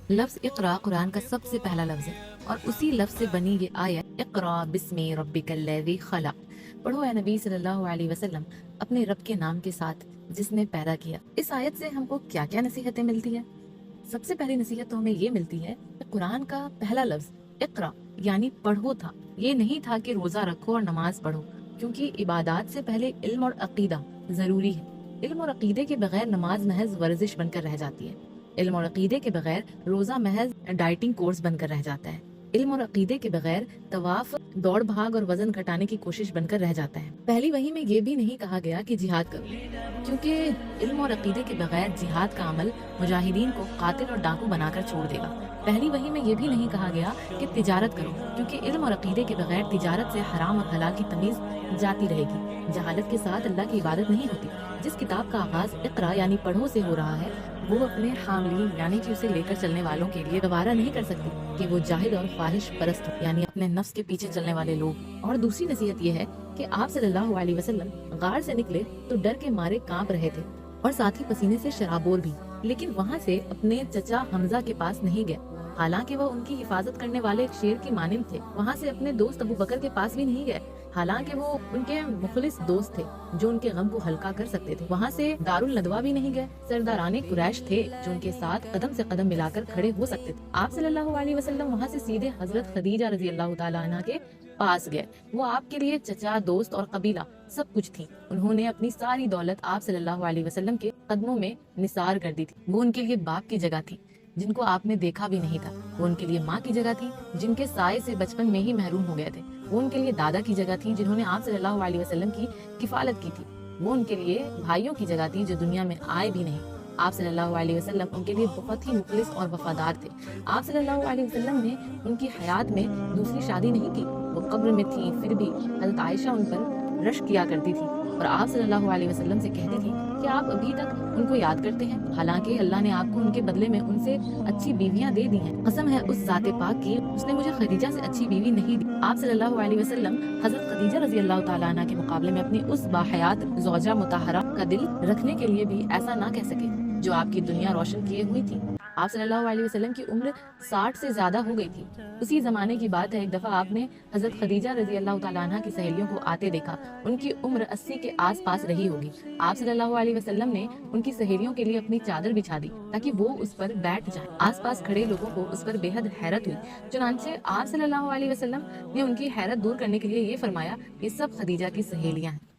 لفظ اقرا قرآن کا سب سے پہلا لفظ ہے اور اسی لفظ سے بنی یہ آیت اقرا بسم ربک الذی خلق۔ پڑھو اے نبی صلی اللہ علیہ وسلم اپنے رب کے نام کے ساتھ جس نے پیدا کیا۔ اس آیت سے ہم کو کیا کیا نصیحتیں ملتی ہیں؟ سب سے پہلی نصیحت تو ہمیں یہ ملتی ہے کہ قرآن کا پہلا لفظ اقرا یعنی پڑھو تھا، یہ نہیں تھا کہ روزہ رکھو اور نماز پڑھو، کیونکہ عبادات سے پہلے علم اور عقیدہ ضروری ہے۔ علم اور عقیدے کے بغیر نماز محض ورزش بن کر رہ جاتی ہے، علم اور عقیدے کے بغیر روزہ محض ڈائٹنگ کورس بن کر رہ جاتا ہے، علم اور عقیدے کے بغیر طواف دوڑ بھاگ اور وزن گھٹانے کی کوشش بن کر رہ جاتا ہے۔ پہلی وحی میں یہ بھی نہیں کہا گیا کہ جہاد کرو، کیونکہ علم اور عقیدے کے بغیر جہاد کا عمل مجاہدین کو قاتل اور ڈاکو بنا کر چھوڑ دے گا۔ پہلی وحی میں یہ بھی نہیں کہا گیا کہ تجارت کرو، کیونکہ علم اور عقیدے کے بغیر تجارت سے حرام اور حلال کی تمیز جاتی رہے گی۔ جہالت کے ساتھ اللہ کی عبادت نہیں ہوتی۔ جس کتاب کا آغاز اقرا یعنی پڑھو سے ہو رہا ہے، وہ اپنے حاملین یعنی کہ اسے لے کر چلنے والوں کے لیے گوارا نہیں کر سکتی کہ وہ جاہد اور خواہش پرست ہو، یعنی اپنے نفس کے پیچھے چلنے والے لوگ۔ اور دوسری نصیحت یہ ہے کہ آپ صلی اللہ علیہ وسلم غار سے نکلے تو ڈر کے مارے کانپ رہے تھے اور ساتھ ہی پسینے سے شرابور بھی، لیکن وہاں سے اپنے چچا حمزہ کے پاس نہیں گئے، حالانکہ وہ ان کی حفاظت کرنے والے ایک شیر کی مانند تھے۔ وہاں سے اپنے دوست ابو بکر کے پاس بھی نہیں گئے، حالانکہ وہ ان کے مخلص دوست تھے جو ان کے غم کو ہلکا کر سکتے تھے۔ وہاں سے دارالندوا بھی نہیں گئے، سرداران قریش تھے جو ان کے ساتھ قدم سے قدم ملا کر کھڑے ہو سکتے تھے۔ آپ صلی اللہ علیہ وسلم وہاں سے سیدھے حضرت خدیجہ رضی اللہ تعالیٰ عنہ کے پاس گئے۔ وہ آپ کے لیے چچا، دوست اور قبیلہ سب کچھ تھی۔ انہوں نے اپنی ساری دولت آپ صلی اللہ علیہ وسلم کے قدموں میں نثار کر دی تھی۔ وہ ان کے لیے باپ کی جگہ تھی جن کو آپ نے دیکھا بھی نہیں تھا، وہ ان کے لیے ماں کی جگہ تھی جن کے سائے سے بچپن میں ہی محروم ہو گئے تھے، وہ ان کے لیے دادا کی جگہ تھی جنہوں نے آپ صلی اللہ علیہ وسلم کی کفالت کی تھی، وہ ان کے لیے بھائیوں کی جگہ تھی جو دنیا میں آئے بھی نہیں۔ آپ صلی اللہ علیہ وسلم ان کے لیے بہت ہی مخلص اور وفادار تھے۔ آپ صلی اللہ علیہ وسلم نے ان کی حیات میں دوسری شادی نہیں کی، وہ قبر میں تھی پھر بھی حضرت عائشہ ان پر رشک کیا کرتی تھی اور آپ صلی اللہ علیہ وسلم سے کہتی تھی کہ آپ ابھی تک ان کو یاد کرتے ہیں، حالانکہ اللہ نے آپ کو ان کے بدلے میں ان سے اچھی بیویاں دے دی ہیں۔ قسم ہے اس ذات پاک کی، اس نے مجھے خدیجہ سے اچھی بیوی نہیں دی۔ آپ صلی اللہ علیہ وسلم حضرت خدیجہ رضی اللہ تعالیٰ عنہ کے مقابلے میں اپنی اس باحیات زوجہ مطہرہ کا دل رکھنے کے لیے بھی ایسا نہ کہہ سکے جو آپ کی دنیا روشن کیے ہوئی تھی۔ آپ صلی اللہ علیہ وسلم کی عمر 60 سے زیادہ ہو گئی تھی۔ اسی زمانے کی بات ہے، ایک دفعہ آپ نے حضرت خدیجہ رضی اللہ تعالیٰ عنہ کی سہیلیوں کو آتے دیکھا، ان کی عمر 80 کے آس پاس رہی ہوگی۔ آپ صلی اللہ علیہ وسلم نے ان کی سہیلیوں کے لیے اپنی چادر بچھا دی تاکہ وہ اس پر بیٹھ جائیں۔ آس پاس کھڑے لوگوں کو اس پر بے حد حیرت ہوئی، چنانچہ آپ صلی اللہ علیہ وسلم نے ان کی حیرت دور کرنے کے لیے یہ فرمایا، یہ سب خدیجہ کی سہیلیاں ہیں۔